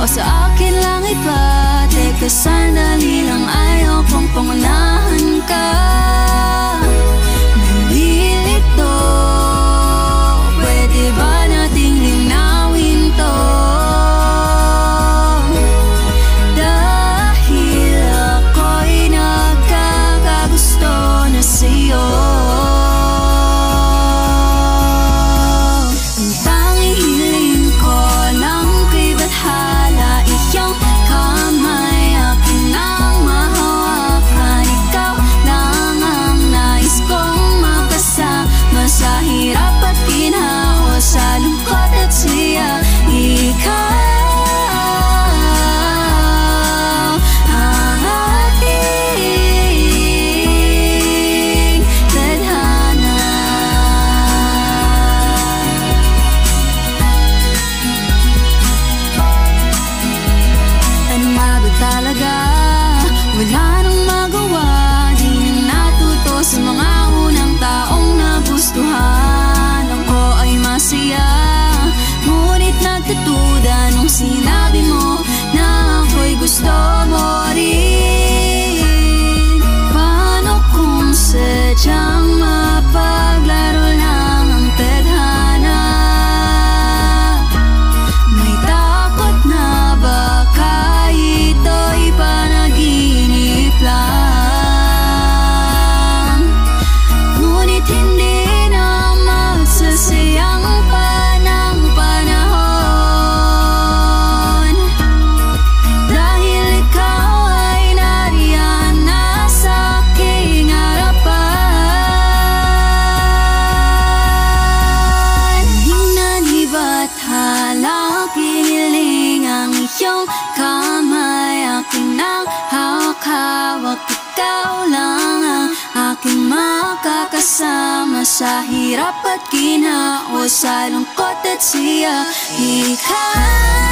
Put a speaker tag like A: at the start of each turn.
A: o sa akin lang iba. Teka sandali lang, ayaw kong pangunahan ka. Nalilito, pwede ba nating linawin to? Dahil ako'y nagkakagusto na sa'yo. Ang tanging hiling ko lang kay bathala, iyong kamay akin nang mahawakan. Ikaw lang ang nais kong makasama sa hirap at ginhawa, sa lungkot at siya. Ikaw ang aking tadhana. Ano nga ba talaga? Wala nang magawa. Di na natuto sa mga unang taong nagustuhan. Ako ay masaya, ngunit nagkatuda nung sinabi mo na ako'y gusto mo rin. Paano kung sadyang mapaglaro lang ang tadhana? May takot na baka ito'y panaginip lang, ngunit hindi na magsasayang pa ng panahon. Dahil ikaw ay nariyan na sa aking harapan. Hindi na ni bathala, kiniling ang iyong kamay aking nang hawak-hawak. Ikaw lang ang aking makakasama sa hirap at ginhawa, sa lungkot at siya. Ikaw